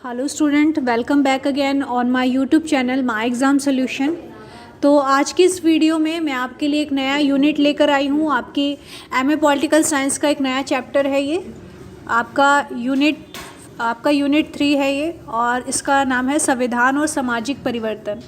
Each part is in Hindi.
Hello student, welcome back again on my YouTube channel my exam solution. तो आज की इस वीडियो में मैं आपके लिए एक नया यूनिट लेकर आई हूँ। आपकी एमए पॉलिटिकल साइंस का एक नया चैप्टर है ये। आपका यूनिट 3 है ये, और इसका नाम है संविधान और सामाजिक परिवर्तन।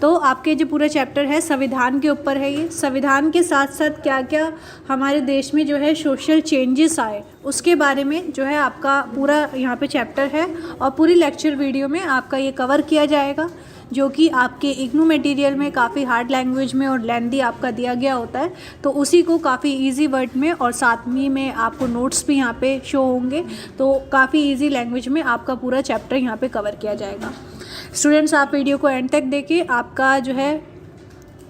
तो आपके जो पूरा चैप्टर है संविधान के ऊपर है ये। संविधान के साथ साथ क्या क्या हमारे देश में जो है सोशल चेंजेस आए उसके बारे में जो है आपका पूरा यहाँ पे चैप्टर है, और पूरी लेक्चर वीडियो में आपका ये कवर किया जाएगा, जो कि आपके इग्नू मटेरियल में काफ़ी हार्ड लैंग्वेज में और लेंदी आपका दिया गया होता है। तो उसी को काफ़ी इजी वर्ड में और साथमी में आपको नोट्स भी यहाँ पे शो होंगे, तो काफ़ी इजी लैंग्वेज में आपका पूरा चैप्टर यहाँ पे कवर किया जाएगा। स्टूडेंट्स, आप वीडियो को एंड तक देखिए। आपका जो है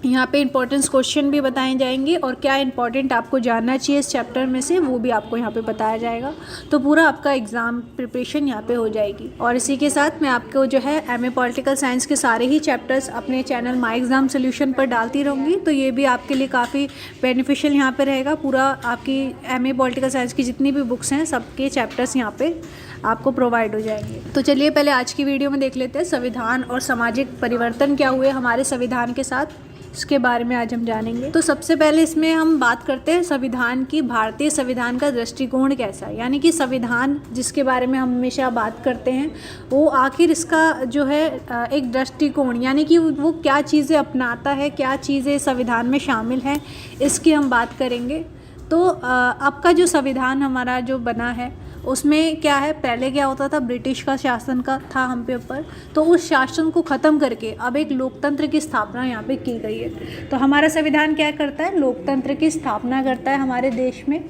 यहाँ पे इंपॉर्टेंस क्वेश्चन भी बताए जाएंगे, और क्या इंपॉर्टेंट आपको जानना चाहिए इस चैप्टर में से वो भी आपको यहाँ पे बताया जाएगा। तो पूरा आपका एग्ज़ाम प्रिपरेशन यहाँ पे हो जाएगी। और इसी के साथ मैं आपको जो है एमए पॉलिटिकल साइंस के सारे ही चैप्टर्स अपने चैनल माय एग्ज़ाम सॉल्यूशन पर डालती रहूँगी, तो ये भी आपके लिए काफ़ी बेनिफिशियल यहाँ पर रहेगा। पूरा आपकी एमए पॉलिटिकल साइंस की जितनी भी बुक्स हैं सबके चैप्टर्स यहाँ पर आपको प्रोवाइड हो जाएंगे। तो चलिए पहले आज की वीडियो में देख लेते हैं संविधान और सामाजिक परिवर्तन क्या हुए हमारे संविधान के साथ, इसके बारे में आज हम जानेंगे। तो सबसे पहले इसमें हम बात करते हैं संविधान की। भारतीय संविधान का दृष्टिकोण कैसा है, यानी कि संविधान जिसके बारे में हम हमेशा बात करते हैं वो आखिर इसका जो है एक दृष्टिकोण, यानी कि वो क्या चीज़ें अपनाता है, क्या चीज़ें संविधान में शामिल हैं, इसकी हम बात करेंगे। तो आपका जो संविधान हमारा जो बना है उसमें क्या है, पहले क्या होता था, ब्रिटिश का शासन का था हम पे ऊपर, तो उस शासन को ख़त्म करके अब एक लोकतंत्र की स्थापना यहाँ पे की गई है। तो हमारा संविधान क्या करता है, लोकतंत्र की स्थापना करता है हमारे देश में।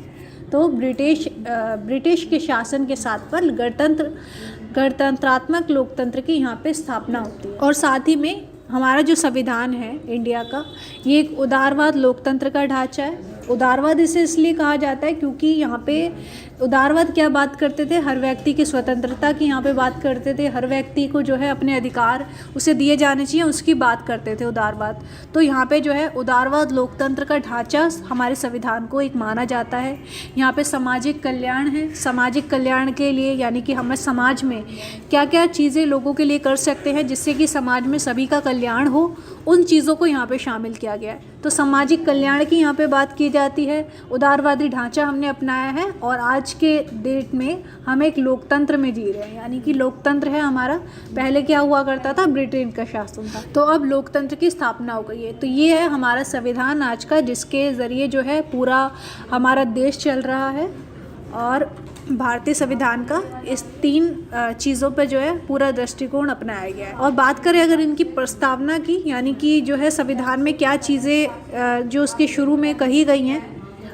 तो ब्रिटिश के शासन के साथ पर गणतंत्रात्मक लोकतंत्र की यहाँ पे स्थापना होती है। और साथ ही में हमारा जो संविधान है इंडिया का, ये एक उदारवाद लोकतंत्र का ढांचा है। उदारवाद इसे इसलिए कहा जाता है क्योंकि यहाँ पे उदारवाद क्या बात करते थे, हर व्यक्ति की स्वतंत्रता की यहाँ पे बात करते थे, हर व्यक्ति को जो है अपने अधिकार उसे दिए जाने चाहिए उसकी बात करते थे उदारवाद। तो यहाँ पे जो है उदारवाद लोकतंत्र का ढांचा हमारे संविधान को एक माना जाता है। यहाँ पे सामाजिक कल्याण है, सामाजिक कल्याण के लिए यानी कि हमें समाज में क्या क्या चीज़ें लोगों के लिए कर सकते हैं जिससे कि समाज में सभी का कल्याण हो, उन चीज़ों को यहाँ पे शामिल किया गया है। तो सामाजिक कल्याण की यहाँ पे बात की जाती है, उदारवादी ढांचा हमने अपनाया है, और आज के डेट में हम एक लोकतंत्र में जी रहे हैं, यानी कि लोकतंत्र है हमारा। पहले क्या हुआ करता था, ब्रिटेन का शासन था, तो अब लोकतंत्र की स्थापना हो गई है। तो ये है हमारा संविधान आज का, जिसके ज़रिए जो है पूरा हमारा देश चल रहा है। और भारतीय संविधान का इस 3 चीज़ों पर जो है पूरा दृष्टिकोण अपनाया गया है। और बात करें अगर इनकी प्रस्तावना की, यानी कि जो है संविधान में क्या चीज़ें जो उसके शुरू में कही गई हैं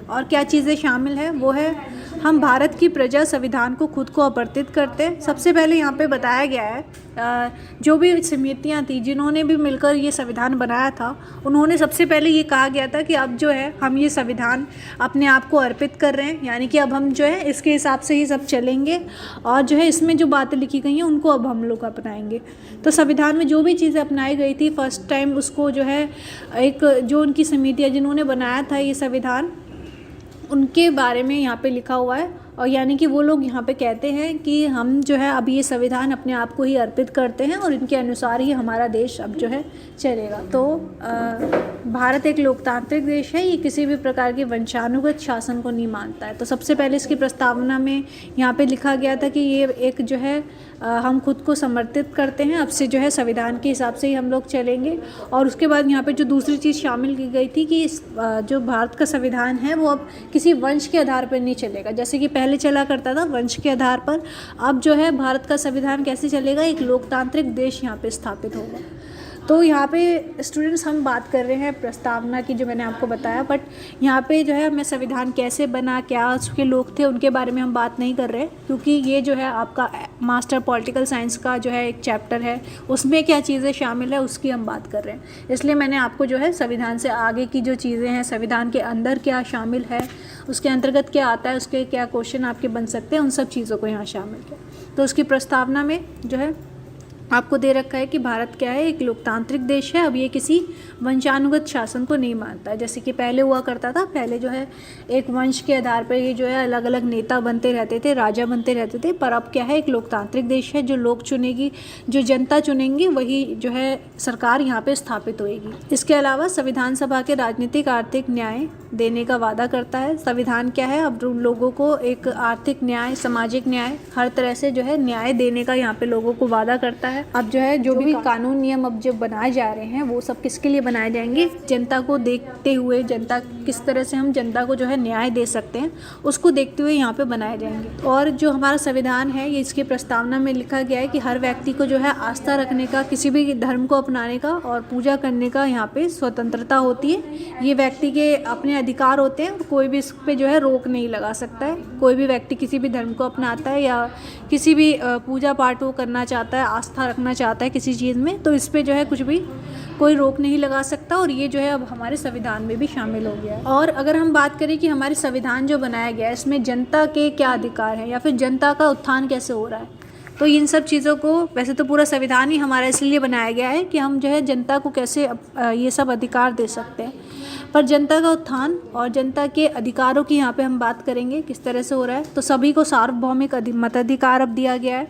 और क्या चीज़ें शामिल हैं, वो है हम भारत की प्रजा संविधान को खुद को अपवर्तित करते हैं। सबसे पहले यहाँ पे बताया गया है जो भी समितियाँ थी जिन्होंने भी मिलकर ये संविधान बनाया था, उन्होंने सबसे पहले ये कहा गया था कि अब जो है हम ये संविधान अपने आप को अर्पित कर रहे हैं, यानी कि अब हम जो है इसके हिसाब से ही सब चलेंगे, और जो है इसमें जो बातें लिखी गई हैं उनको अब हम लोग अपनाएंगे। तो संविधान में जो भी चीज़ें अपनाई गई थी फर्स्ट टाइम, उसको जो है एक जो उनकी समितियाँ जिन्होंने बनाया था ये संविधान, उनके बारे में यहाँ पे लिखा हुआ है। और यानी कि वो लोग यहाँ पे कहते हैं कि हम जो है अब ये संविधान अपने आप को ही अर्पित करते हैं और इनके अनुसार ही हमारा देश अब जो है चलेगा। तो भारत एक लोकतांत्रिक देश है, ये किसी भी प्रकार के वंशानुगत शासन को नहीं मानता है। तो सबसे पहले इसकी प्रस्तावना में यहाँ पे लिखा गया था कि ये एक जो है हम खुद को समर्पित करते हैं, अब से जो है संविधान के हिसाब से ही हम लोग चलेंगे। और उसके बाद यहाँ पे जो दूसरी चीज़ शामिल की गई थी कि जो भारत का संविधान है वो अब किसी वंश के आधार पर नहीं चलेगा, जैसे कि पहले चला करता था वंश के आधार पर। अब जो है भारत का संविधान कैसे चलेगा, एक लोकतांत्रिक देश यहाँ पे स्थापित होगा। तो यहाँ पे स्टूडेंट्स हम बात कर रहे हैं प्रस्तावना की, जो मैंने आपको बताया, बट यहाँ पे जो है मैं संविधान कैसे बना, क्या उसके लोग थे, उनके बारे में हम बात नहीं कर रहे, क्योंकि ये जो है आपका मास्टर पॉलिटिकल साइंस का जो है एक चैप्टर है, उसमें क्या चीज़ें शामिल है उसकी हम बात कर रहे हैं। इसलिए मैंने आपको जो है संविधान से आगे की जो चीज़ें हैं, संविधान के अंदर क्या शामिल है, उसके अंतर्गत क्या आता है, उसके क्या क्वेश्चन आपके बन सकते हैं, उन सब चीज़ों को यहाँ शामिल किया। तो उसकी प्रस्तावना में जो है आपको दे रखा है कि भारत क्या है, एक लोकतांत्रिक देश है। अब ये किसी वंशानुगत शासन को नहीं मानता है, जैसे कि पहले हुआ करता था। पहले जो है एक वंश के आधार पर ये जो है अलग अलग नेता बनते रहते थे, राजा बनते रहते थे। पर अब क्या है, एक लोकतांत्रिक देश है, जो लोग चुनेगी, जो जनता चुनेंगी, वही जो है सरकार यहाँ पे स्थापित होएगी। इसके अलावा संविधान सभा के राजनीतिक आर्थिक न्याय देने का वादा करता है। संविधान क्या है, अब लोगों को एक आर्थिक न्याय, सामाजिक न्याय, हर तरह से जो है न्याय देने का यहाँ पे लोगों को वादा करता है। अब जो है जो भी कानून नियम अब जो बनाए जा रहे हैं वो सब किसके लिए बनाए जाएंगे, जनता को देखते हुए, जनता किस तरह से हम जनता को जो है न्याय दे सकते हैं उसको देखते हुए यहाँ पे बनाए जाएंगे। और जो हमारा संविधान है, ये इसकी प्रस्तावना में लिखा गया है कि हर व्यक्ति को जो है आस्था रखने का, किसी भी धर्म को अपनाने का और पूजा करने का यहाँ पे स्वतंत्रता होती है। ये व्यक्ति के अपने अधिकार होते हैं, कोई भी इस पर जो है रोक नहीं लगा सकता है। कोई भी व्यक्ति किसी भी धर्म को अपनाता है या किसी भी पूजा पाठ को करना चाहता है, आस्था रखना चाहता है किसी चीज़ में, तो इस पे जो है कुछ भी कोई रोक नहीं लगा सकता। और ये जो है अब हमारे संविधान में भी शामिल हो गया है। और अगर हम बात करें कि हमारे संविधान जो बनाया गया है, इसमें जनता के क्या अधिकार हैं या फिर जनता का उत्थान कैसे हो रहा है, तो इन सब चीज़ों को, वैसे तो पूरा संविधान ही हमारा इसलिए बनाया गया है कि हम जो है जनता को कैसे ये सब अधिकार दे सकते हैं। पर जनता का उत्थान और जनता के अधिकारों की यहाँ पे हम बात करेंगे किस तरह से हो रहा है। तो सभी को सार्वभौमिक मताधिकार अब दिया गया है।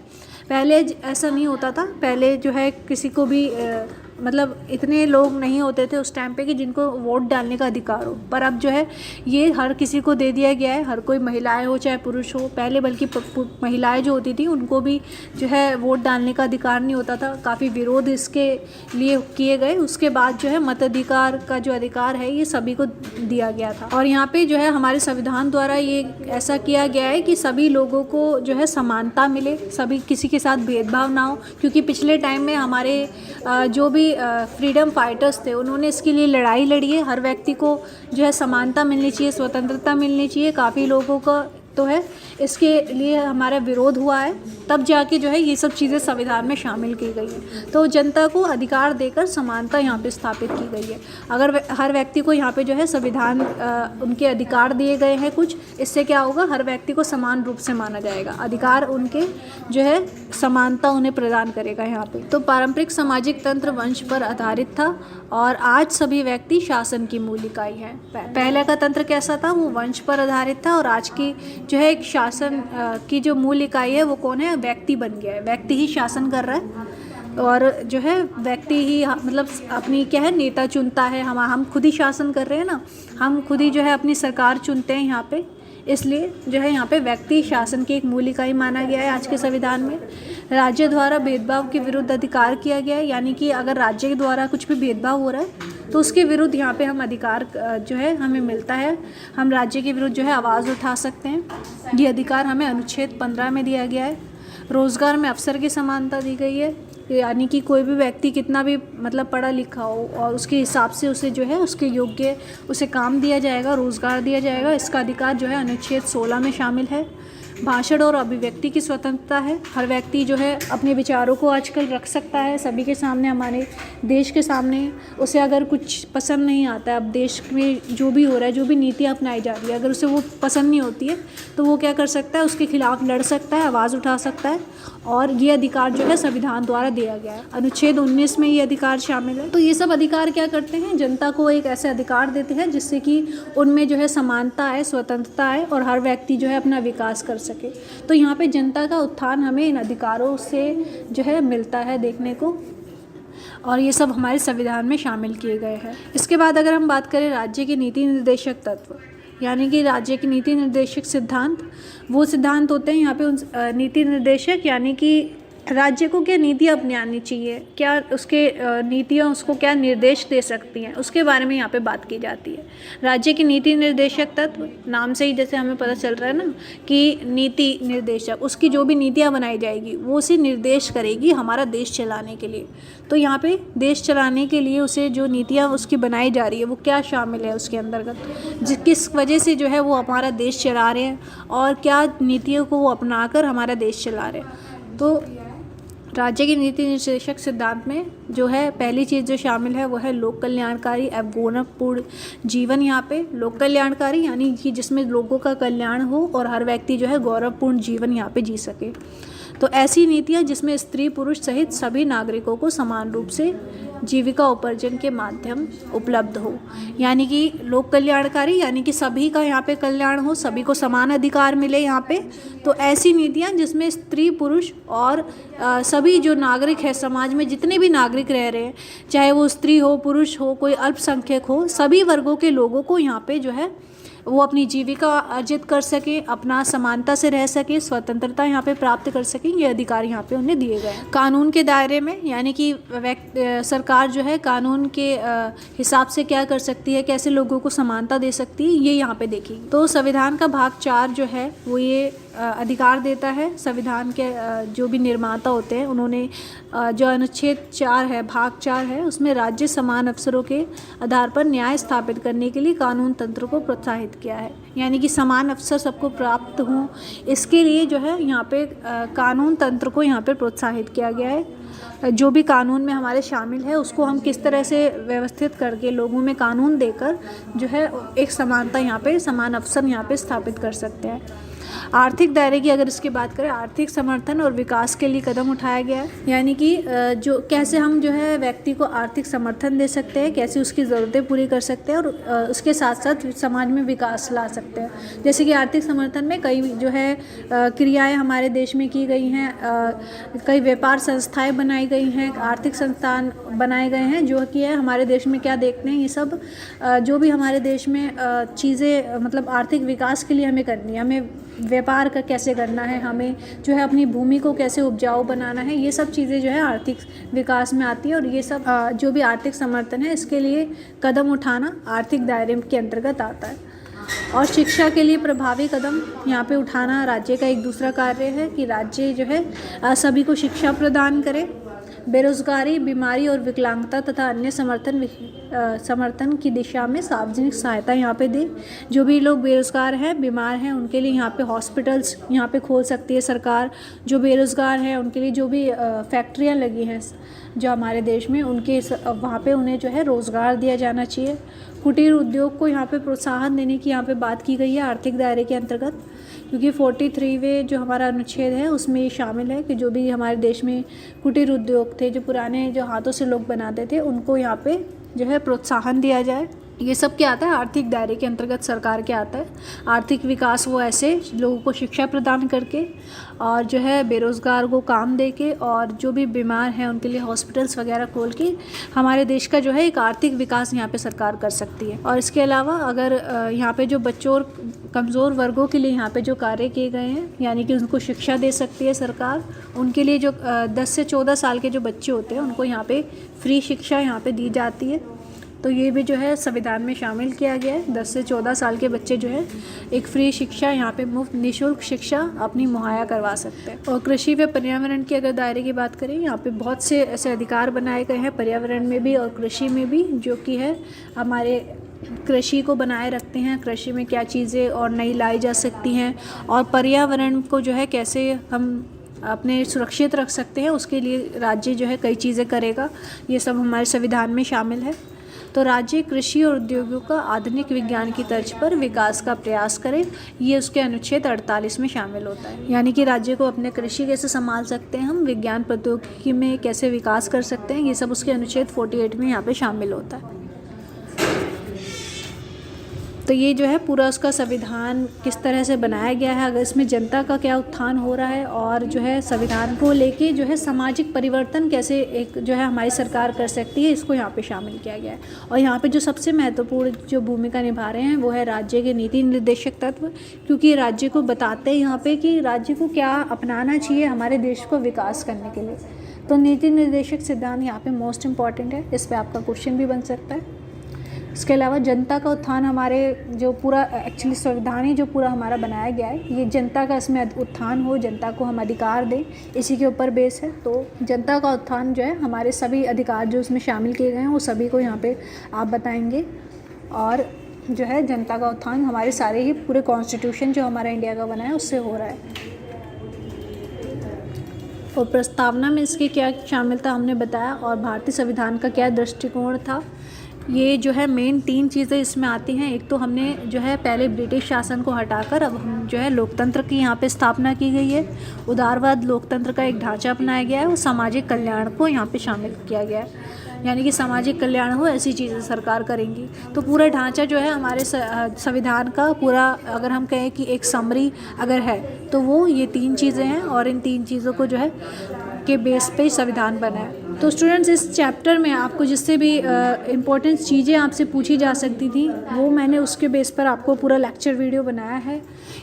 पहले ऐसा नहीं होता था। पहले जो है किसी को भी मतलब इतने लोग नहीं होते थे उस टाइम पे कि जिनको वोट डालने का अधिकार हो, पर अब जो है ये हर किसी को दे दिया गया है। हर कोई, महिलाएं हो चाहे पुरुष हो। पहले बल्कि महिलाएं जो होती थी उनको भी जो है वोट डालने का अधिकार नहीं होता था, काफ़ी विरोध इसके लिए किए गए। उसके बाद जो है मताधिकार का जो अधिकार है ये सभी को दिया गया था। और यहाँ पे जो है हमारे संविधान द्वारा ये ऐसा किया गया है कि सभी लोगों को जो है समानता मिले, सभी, किसी के साथ भेदभाव ना हो। क्योंकि पिछले टाइम में हमारे जो भी फ्रीडम फाइटर्स थे उन्होंने इसके लिए लड़ाई लड़ी है। हर व्यक्ति को जो है समानता मिलनी चाहिए, स्वतंत्रता मिलनी चाहिए। काफ़ी लोगों का तो है इसके लिए हमारा विरोध हुआ है, तब जाके जो है ये सब चीज़ें संविधान में शामिल की गई हैं। तो जनता को अधिकार देकर समानता यहाँ पे स्थापित की गई है। अगर हर व्यक्ति को यहाँ पे जो है संविधान उनके अधिकार दिए गए हैं कुछ, इससे क्या होगा, हर व्यक्ति को समान रूप से माना जाएगा। अधिकार उनके जो है समानता उन्हें प्रदान करेगा यहाँ पे। तो पारंपरिक सामाजिक तंत्र वंश पर आधारित था और आज सभी व्यक्ति शासन की मूल इकाई है। पहले का तंत्र कैसा था, वो वंश पर आधारित था, और आज की जो है एक शासन की जो मूल इकाई है वो कौन है, व्यक्ति बन गया है। व्यक्ति ही शासन कर रहा है और जो है व्यक्ति ही मतलब अपनी क्या है, नेता चुनता है। हम खुद ही शासन कर रहे हैं ना, हम खुद ही जो है अपनी सरकार चुनते हैं यहाँ पे। इसलिए जो है यहाँ पे व्यक्ति शासन की एक मूल इकाई माना गया है आज के संविधान में। राज्य द्वारा भेदभाव के विरुद्ध अधिकार किया गया है, यानी कि अगर राज्य के द्वारा कुछ भी भेदभाव हो रहा है तो उसके विरुद्ध यहाँ पे हम अधिकार जो है हमें मिलता है। हम राज्य के विरुद्ध जो है आवाज़ उठा सकते हैं। ये अधिकार हमें अनुच्छेद 15 में दिया गया है। रोज़गार में अवसर की समानता दी गई है, यानी कि कोई भी व्यक्ति कितना भी मतलब पढ़ा लिखा हो और उसके हिसाब से उसे जो है उसके योग्य उसे काम दिया जाएगा, रोज़गार दिया जाएगा। इसका अधिकार जो है अनुच्छेद 16 में शामिल है। भाषण और अभिव्यक्ति की स्वतंत्रता है। हर व्यक्ति जो है अपने विचारों को आजकल रख सकता है सभी के सामने, हमारे देश के सामने। उसे अगर कुछ पसंद नहीं आता है, अब देश में जो भी हो रहा है, जो भी नीतियाँ अपनाई जा रही है, अगर उसे वो पसंद नहीं होती है तो वो क्या कर सकता है, उसके खिलाफ लड़ सकता है, आवाज़ उठा सकता है। और ये अधिकार जो है संविधान द्वारा दिया गया है। अनुच्छेद 19 में ये अधिकार शामिल है। तो ये सब अधिकार क्या करते हैं, जनता को एक ऐसे अधिकार देते हैं जिससे कि उनमें जो है समानता है, स्वतंत्रता है और हर व्यक्ति जो है अपना विकास कर सके। तो यहाँ पे जनता का उत्थान हमें इन अधिकारों से जो है मिलता है देखने को, और ये सब हमारे संविधान में शामिल किए गए हैं। इसके बाद अगर हम बात करें राज्य के नीति निर्देशक तत्व, यानी कि राज्य के नीति निर्देशक सिद्धांत, वो सिद्धांत होते हैं यहाँ पे उन नीति निर्देशक, यानी कि राज्य को क्या नीतियाँ अपनानी चाहिए, क्या उसके नीतियाँ उसको क्या निर्देश दे सकती हैं, उसके बारे में यहाँ पे बात की जाती है। राज्य की नीति निर्देशक तत्व, नाम से ही जैसे हमें पता चल रहा है ना कि नीति निर्देशक, उसकी जो भी नीतियाँ बनाई जाएगी वो उसे निर्देश करेगी हमारा देश चलाने के लिए। तो यहाँ पे देश चलाने के लिए उसे जो नीतियाँ उसकी बनाई जा रही है वो क्या शामिल है उसके अंतर्गत, किस वजह से जो है वो हमारा देश चला रहे हैं और क्या नीतियों को वो अपनाकर हमारा देश चला रहे हैं। तो राज्य के नीति निर्देशक सिद्धांत में जो है पहली चीज़ जो शामिल है वो है लोक कल्याणकारी एवं गौरवपूर्ण जीवन। यहाँ पे लोक कल्याणकारी यानी कि जिसमें लोगों का कल्याण हो और हर व्यक्ति जो है गौरवपूर्ण जीवन यहाँ पे जी सके। तो ऐसी नीतियाँ जिसमें स्त्री पुरुष सहित सभी नागरिकों को समान रूप से जीविका उपार्जन के माध्यम उपलब्ध हो, यानी कि लोक कल्याणकारी, यानी कि सभी का यहाँ पे कल्याण हो, सभी को समान अधिकार मिले यहाँ पे। तो ऐसी नीतियाँ जिसमें स्त्री पुरुष और सभी जो नागरिक है, समाज में जितने भी नागरिक रह रहे हैं, चाहे वो स्त्री हो, पुरुष हो, कोई अल्पसंख्यक हो, सभी वर्गों के लोगों को यहाँ पे जो है वो अपनी जीविका अर्जित कर सकें, अपना समानता से रह सकें, स्वतंत्रता यहाँ पे प्राप्त कर सकें, ये अधिकार यहाँ पे उन्हें दिए गए हैं कानून के दायरे में। यानी कि सरकार जो है कानून के हिसाब से क्या कर सकती है, कैसे लोगों को समानता दे सकती है, ये यहाँ पे देखिए। तो संविधान का भाग 4 जो है वो ये अधिकार देता है। संविधान के जो भी निर्माता होते हैं उन्होंने जो अनुच्छेद 4 है, भाग 4 है, उसमें राज्य समान अवसरों के आधार पर न्याय स्थापित करने के लिए कानून तंत्र को प्रोत्साहित किया है। यानी कि समान अवसर सबको प्राप्त हों, इसके लिए जो है यहाँ पे कानून तंत्र को यहाँ पे प्रोत्साहित किया गया है। जो भी कानून में हमारे शामिल है उसको हम किस तरह से व्यवस्थित करके लोगों में कानून देकर जो है एक समानता यहाँ पे, समान अवसर यहाँ पे स्थापित कर सकते हैं। आर्थिक दायरे की अगर इसकी बात करें, आर्थिक समर्थन और विकास के लिए कदम उठाया गया है। यानी कि जो कैसे हम जो है व्यक्ति को आर्थिक समर्थन दे सकते हैं, कैसे उसकी ज़रूरतें पूरी कर सकते हैं और उसके साथ साथ समाज में विकास ला सकते हैं। जैसे कि आर्थिक समर्थन में कई जो है क्रियाएं हमारे देश में की गई हैं, कई व्यापार संस्थाएं बनाई गई हैं, आर्थिक संस्थान बनाए गए हैं, जो कि है हमारे देश में क्या देखते हैं, ये सब जो भी हमारे देश में चीज़ें मतलब आर्थिक विकास के लिए हमें करनी है, हमें व्यापार का कैसे करना है, हमें जो है अपनी भूमि को कैसे उपजाऊ बनाना है, ये सब चीज़ें जो है आर्थिक विकास में आती है। और ये सब जो भी आर्थिक समर्थन है इसके लिए कदम उठाना आर्थिक दायरे के अंतर्गत आता है। और शिक्षा के लिए प्रभावी कदम यहाँ पे उठाना राज्य का एक दूसरा कार्य है कि राज्य जो है सभी को शिक्षा प्रदान करे। बेरोजगारी, बीमारी और विकलांगता तथा अन्य समर्थन की दिशा में सार्वजनिक सहायता यहाँ पे दे। जो भी लोग बेरोजगार हैं, बीमार हैं, उनके लिए यहाँ पे हॉस्पिटल्स यहाँ पे खोल सकती है सरकार। जो बेरोजगार हैं उनके लिए जो भी फैक्ट्रियाँ लगी हैं जो हमारे देश में, उनके वहाँ पे उन्हें जो है रोज़गार दिया जाना चाहिए। कुटीर उद्योग को यहाँ पे प्रोत्साहन देने की यहाँ पे बात की गई है आर्थिक दायरे के अंतर्गत, क्योंकि 43वें जो हमारा अनुच्छेद है उसमें ये शामिल है कि जो भी हमारे देश में कुटीर उद्योग थे, जो पुराने जो हाथों से लोग बनाते थे, उनको यहाँ पे जो है प्रोत्साहन दिया जाए। ये सब क्या आता है, आर्थिक दायरे के अंतर्गत सरकार क्या आता है। आर्थिक विकास वो ऐसे लोगों को शिक्षा प्रदान करके और जो है बेरोज़गार को काम दे के और जो भी बीमार हैं उनके लिए हॉस्पिटल्स वगैरह खोल के हमारे देश का जो है एक आर्थिक विकास यहाँ पे सरकार कर सकती है। और इसके अलावा अगर यहाँ पे जो बच्चों और कमज़ोर वर्गों के लिए यहाँ पे जो कार्य किए गए हैं, यानी कि उनको शिक्षा दे सकती है सरकार। उनके लिए जो 10 से 14 साल के जो बच्चे होते हैं उनको यहाँ पे फ्री शिक्षा यहाँ पे दी जाती है। तो ये भी जो है संविधान में शामिल किया गया है। 10 से 14 साल के बच्चे जो है एक फ्री शिक्षा यहाँ पे मुफ्त निःशुल्क शिक्षा अपनी मुहैया करवा सकते हैं। और कृषि व पर्यावरण की अगर दायरे की बात करें, यहाँ पे बहुत से ऐसे अधिकार बनाए गए हैं पर्यावरण में भी और कृषि में भी, जो कि है हमारे कृषि को बनाए रखते हैं। कृषि में क्या चीज़ें और नई लाई जा सकती हैं और पर्यावरण को जो है कैसे हम अपने सुरक्षित रख सकते हैं, उसके लिए राज्य जो है कई चीज़ें करेगा। ये सब हमारे संविधान में शामिल है। तो राज्य कृषि और उद्योगों का आधुनिक विज्ञान की तर्ज पर विकास का प्रयास करे, ये उसके अनुच्छेद 48 में शामिल होता है। यानी कि राज्य को अपने कृषि कैसे संभाल सकते हैं हम, विज्ञान प्रौद्योगिकी में कैसे विकास कर सकते हैं, ये सब उसके अनुच्छेद 48 में यहाँ पे शामिल होता है। तो ये जो है पूरा उसका संविधान किस तरह से बनाया गया है, अगर इसमें जनता का क्या उत्थान हो रहा है और जो है संविधान को लेके जो है सामाजिक परिवर्तन कैसे एक जो है हमारी सरकार कर सकती है, इसको यहाँ पे शामिल किया गया है। और यहाँ पे जो सबसे महत्वपूर्ण जो भूमिका निभा रहे हैं वो है राज्य के नीति निर्देशक तत्व, क्योंकि राज्य को बताते हैं यहाँ पे कि राज्य को क्या अपनाना चाहिए हमारे देश को विकास करने के लिए। तो नीति निर्देशक सिद्धांत यहाँ पे मोस्ट इम्पॉर्टेंट है, इस पर आपका क्वेश्चन भी बन सकता है। इसके अलावा जनता का उत्थान, हमारे जो पूरा एक्चुअली संविधान ही जो पूरा हमारा बनाया गया है, ये जनता का इसमें उत्थान हो, जनता को हम अधिकार दें, इसी के ऊपर बेस है। तो जनता का उत्थान जो है हमारे सभी अधिकार जो उसमें शामिल किए गए हैं वो सभी को यहाँ पे आप बताएंगे। और जो है जनता का उत्थान हमारे सारे ही पूरे कॉन्स्टिट्यूशन जो हमारा इंडिया का बना है उससे हो रहा है। और प्रस्तावना में इसके क्या शामिल था हमने बताया, और भारतीय संविधान का क्या दृष्टिकोण था, ये जो है मेन 3 चीज़ें इसमें आती हैं। एक तो हमने जो है पहले ब्रिटिश शासन को हटाकर अब हम जो है लोकतंत्र की यहाँ पे स्थापना की गई है। उदारवाद लोकतंत्र का एक ढांचा अपनाया गया है और सामाजिक कल्याण को यहाँ पे शामिल किया गया है, यानी कि सामाजिक कल्याण हो ऐसी चीज़ें सरकार करेंगी। तो पूरा ढांचा जो है हमारे संविधान का पूरा, अगर हम कहें कि एक समरी अगर है तो वो ये 3 चीज़ें हैं और इन 3 चीज़ों को जो है के बेस पे संविधान बना है। तो स्टूडेंट्स, इस चैप्टर में आपको जिससे भी इम्पोर्टेंट चीज़ें आपसे पूछी जा सकती थी वो मैंने उसके बेस पर आपको पूरा लेक्चर वीडियो बनाया है।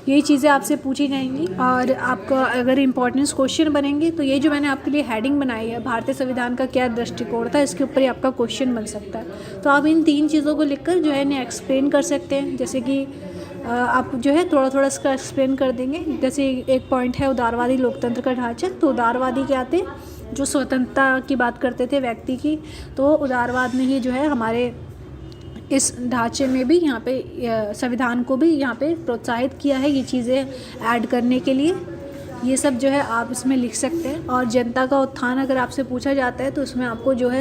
यही चीज़ें आपसे पूछी जाएंगी और आपका अगर इम्पोर्टेंस क्वेश्चन बनेंगे तो ये जो मैंने आपके लिए हेडिंग बनाई है, भारतीय संविधान का क्या दृष्टिकोण था, इसके ऊपर ही आपका क्वेश्चन बन सकता है। तो आप इन 3 चीज़ों को लिखकर जो है इन्हें एक्सप्लेन कर सकते हैं। जैसे कि आप जो है थोड़ा थोड़ा इसका एक्सप्लेन कर देंगे। जैसे एक पॉइंट है उदारवादी लोकतंत्र का ढांचा, तो उदारवादी क्या थे, जो स्वतंत्रता की बात करते थे व्यक्ति की, तो उदारवाद में ही जो है हमारे इस ढांचे में भी यहाँ पे संविधान को भी यहाँ पे प्रोत्साहित किया है ये चीज़ें ऐड करने के लिए। ये सब जो है आप इसमें लिख सकते हैं। और जनता का उत्थान अगर आपसे पूछा जाता है तो उसमें आपको जो है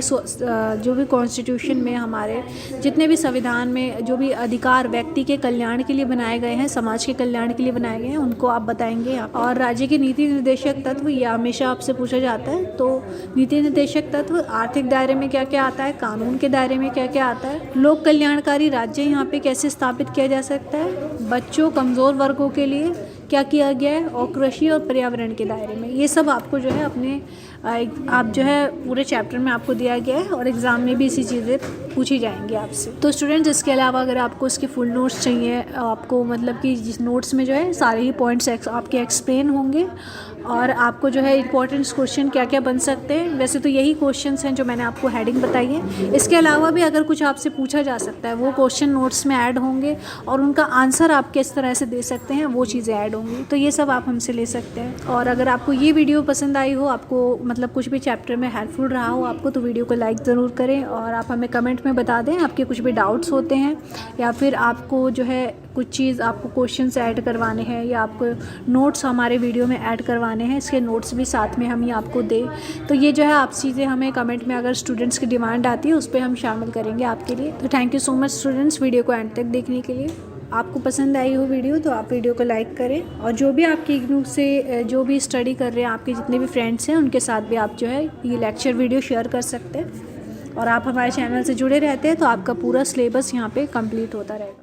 जो भी कॉन्स्टिट्यूशन में हमारे जितने भी संविधान में जो भी अधिकार व्यक्ति के कल्याण के लिए बनाए गए हैं, समाज के कल्याण के लिए बनाए गए हैं, उनको आप बताएंगे। और राज्य के नीति निर्देशक तत्व, ये हमेशा आपसे पूछा जाता है। तो नीति निर्देशक तत्व आर्थिक दायरे में क्या क्या आता है, कानून के दायरे में क्या क्या आता है, लोक कल्याणकारी राज्य यहाँ पे कैसे स्थापित किया जा सकता है, बच्चों कमज़ोर वर्गों के लिए क्या किया गया है, और कृषि और पर्यावरण के दायरे में। ये सब आपको जो है अपने आप जो है पूरे चैप्टर में आपको दिया गया है और एग्ज़ाम में भी इसी चीज़ें पूछी जाएंगी आपसे। तो स्टूडेंट्स, इसके अलावा अगर आपको इसके फुल नोट्स चाहिए, आपको मतलब कि जिस नोट्स में जो है सारे ही पॉइंट्स आपके एक्सप्लेन होंगे और आपको जो है इंपॉर्टेंट क्वेश्चन क्या क्या बन सकते हैं। वैसे तो यही क्वेश्चंस हैं जो मैंने आपको हेडिंग बताई है। इसके अलावा भी अगर कुछ आपसे पूछा जा सकता है वो क्वेश्चन नोट्स में ऐड होंगे और उनका आंसर आप किस तरह से दे सकते हैं वो चीज़ें ऐड होंगी। तो ये सब आप हमसे ले सकते हैं। और अगर आपको ये वीडियो पसंद आई हो, आपको मतलब कुछ भी चैप्टर में हेल्पफुल रहा हो आपको, तो वीडियो को लाइक ज़रूर करें और आप हमें कमेंट में बता दें आपके कुछ भी डाउट्स होते हैं या फिर आपको जो है कुछ चीज़ आपको क्वेश्चंस ऐड करवाने हैं या आपको नोट्स हमारे वीडियो में ऐड करवाने हैं, इसके नोट्स भी साथ में हम ये आपको दें। तो ये जो है आप चीज़ें हमें कमेंट में अगर स्टूडेंट्स की डिमांड आती है उस पर हम शामिल करेंगे आपके लिए। तो thank you so much students video को एंड तक देखने के लिए। आपको पसंद आई हो वीडियो तो आप वीडियो को लाइक करें और जो भी आपकी ग्रुप से जो भी स्टडी कर रहे हैं, आपके जितने भी फ्रेंड्स हैं उनके साथ भी आप जो है ये लेक्चर वीडियो शेयर कर सकते हैं। और आप हमारे चैनल से जुड़े रहते हैं तो आपका पूरा सिलेबस यहाँ पे कंप्लीट होता रहेगा।